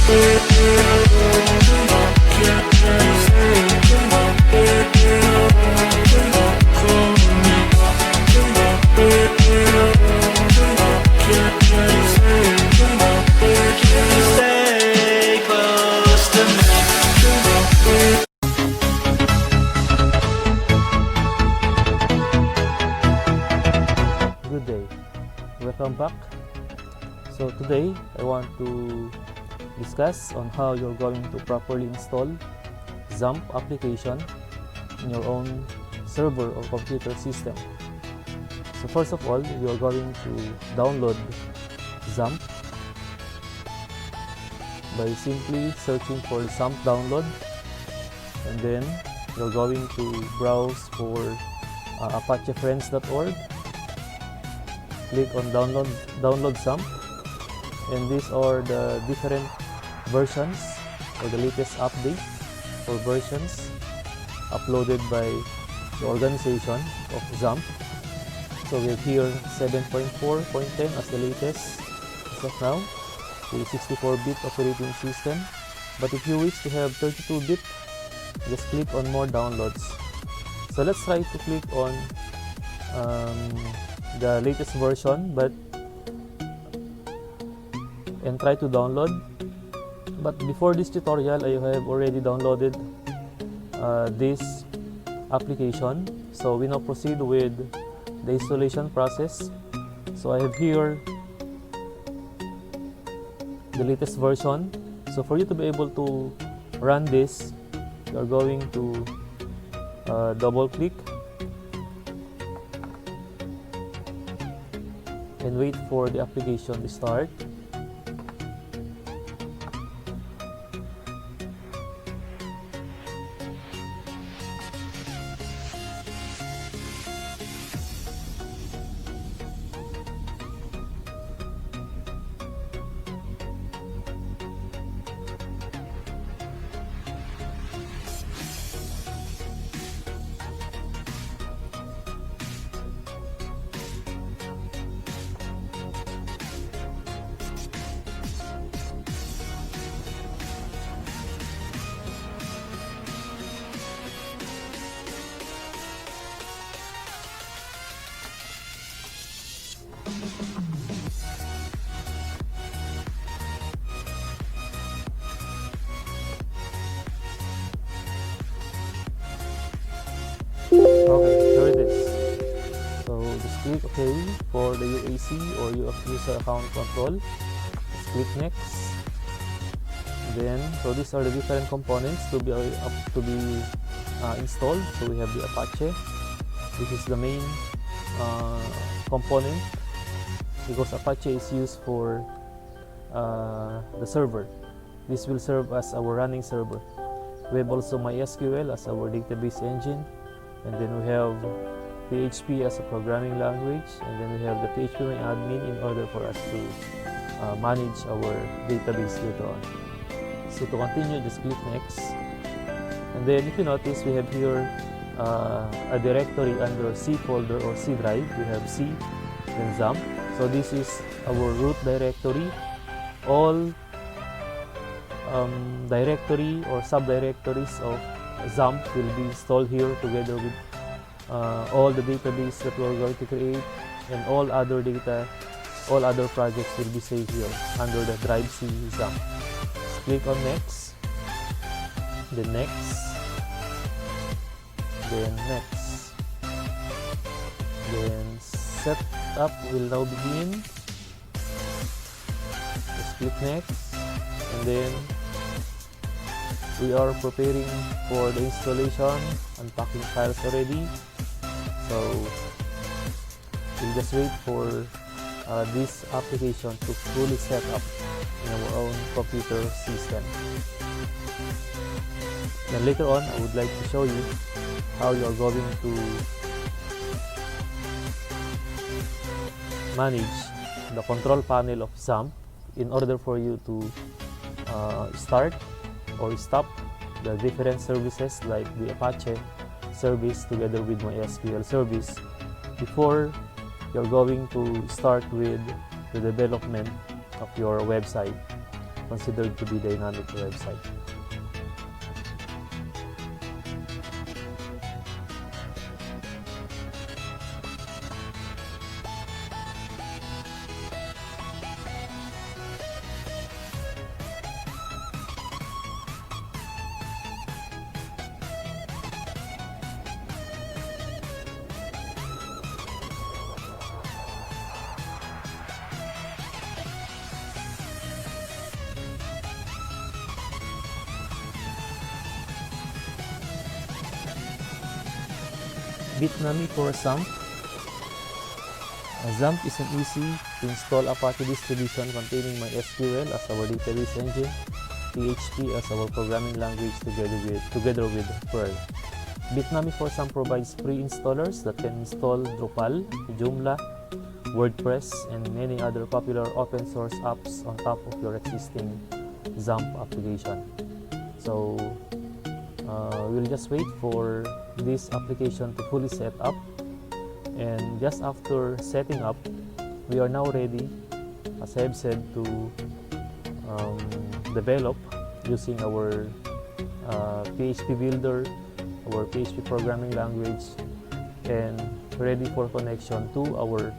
Good day, welcome back. So today I want to discuss on how you're going to properly install XAMPP application in your own server or computer system. So first of all, you're going to download XAMPP by simply searching for XAMPP download, and then you're going to browse for apachefriends.org. Click on download XAMPP, and these are the different versions or the latest update or versions uploaded by the organization of XAMPP. So we have here 7.4.10 as the latest as of now, with 64-bit operating system. But if you wish to have 32-bit, just click on more downloads. So let's try to click on the latest version and try to download. But before this tutorial, I have already downloaded this application. So we now proceed with the installation process. So I have here the latest version. So for you to be able to run this, you are going to double click and wait for the application to start. Okay, here it is. So just click OK for the UAC or user account control. Just click next. Then, so these are the different components to be installed. So we have the Apache. This is the main component because Apache is used for the server. This will serve as our running server. We have also MySQL as our database engine. And then we have PHP as a programming language, and then we have the PHP-admin in order for us to manage our database later on. So to continue, just click next. And then if you notice, we have here a directory under C folder or C drive. We have C, then XAMPP. So this is our root directory. All directory or subdirectories of XAMPP will be installed here together with all the database that we're going to create, and all other projects will be saved here under the drive C XAMPP. Click on next, then next, then next, then setup will now begin. Just click next, and then we are preparing for the installation, unpacking files already. So we'll just wait for this application to fully set up in our own computer system. Then later on, I would like to show you how you are going to manage the control panel of XAMPP in order for you to start or stop the different services like the Apache service together with MySQL service before you're going to start with the development of your website. considered to be dynamic website. Bitnami for XAMPP. XAMPP is an easy to install Apache distribution containing MySQL as our database engine, PHP as our programming language together with Perl. Bitnami for XAMPP provides free installers that can install Drupal, Joomla, WordPress, and many other popular open source apps on top of your existing XAMPP application. So we'll just wait for this application to fully set up, and just after setting up, we are now ready, as I have said, to develop using our PHP builder, our PHP programming language, and ready for connection to our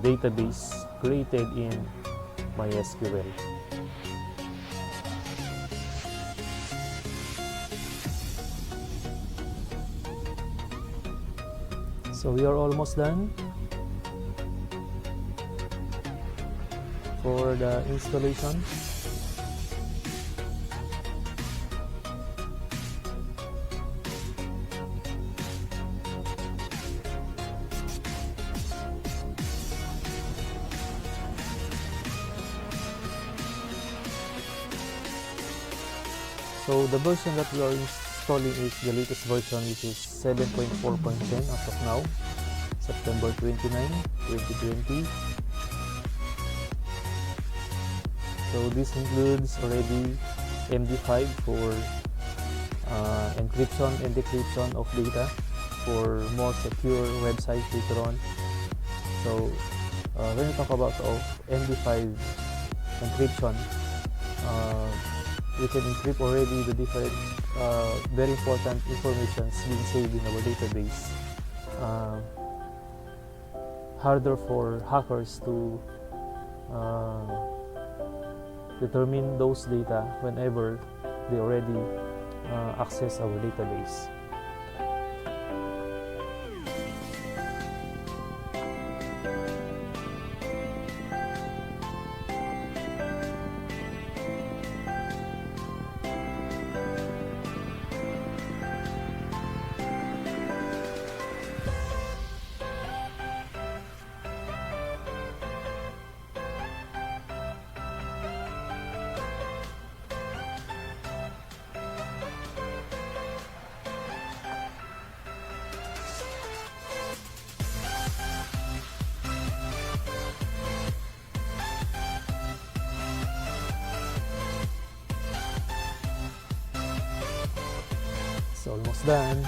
database created in MySQL. So we are almost done for the installation. So the version that we are installing is the latest version, which is 7.4.10 as of now, September 29, 2020. So this includes already MD5 for encryption and decryption of data for more secure website later on. So when we talk about MD5 encryption, we can encrypt already the different very important information being saved in our database. Harder for hackers to determine those data whenever they already access our database. It's almost done.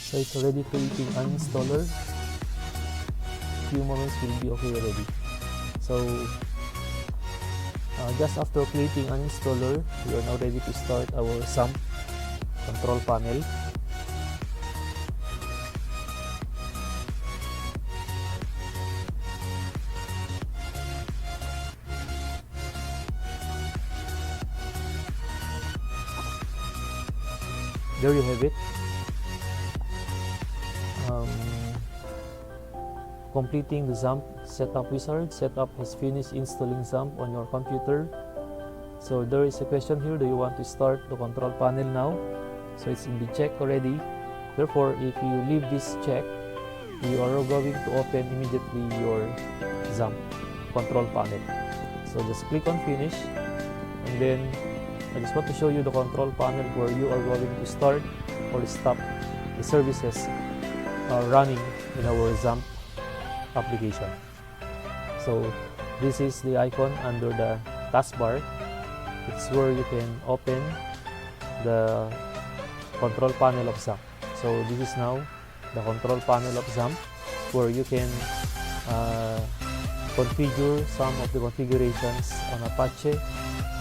So it's already creating uninstaller. Few moments will be okay already. So just after creating uninstaller, we are now ready to start our XAMPP control panel. There you have it. Completing the XAMPP setup wizard. Setup has finished installing XAMPP on your computer. So there is a question here, do you want to start the control panel now? So it's in the check already. Therefore, if you leave this check, you are going to open immediately your XAMPP control panel. So just click on finish, and then I just want to show you the control panel where you are going to start or stop the services running in our XAMPP application. So this is the icon under the taskbar. It's where you can open the control panel of XAMPP. So this is now the control panel of XAMPP, where you can configure some of the configurations on Apache,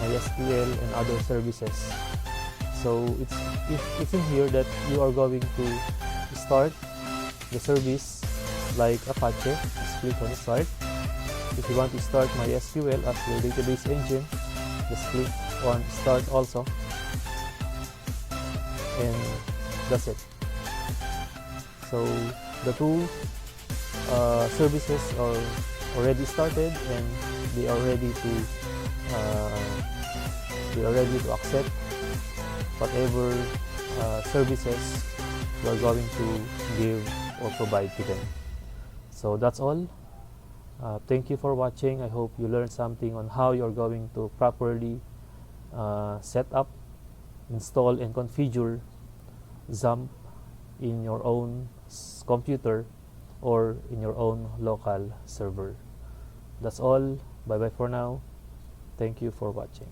MySQL, and other services. So it's in here that you are going to start the service like Apache. Just click on start. If you want to start MySQL as your database engine, just click on start also, and that's it. So the two services are already started, and they are ready to accept whatever services you are going to give or provide to them. So that's all. Thank you for watching. I hope you learned something on how you're going to properly set up, install, and configure XAMPP in your own computer or in your own local server. That's all. Bye bye for now. Thank you for watching.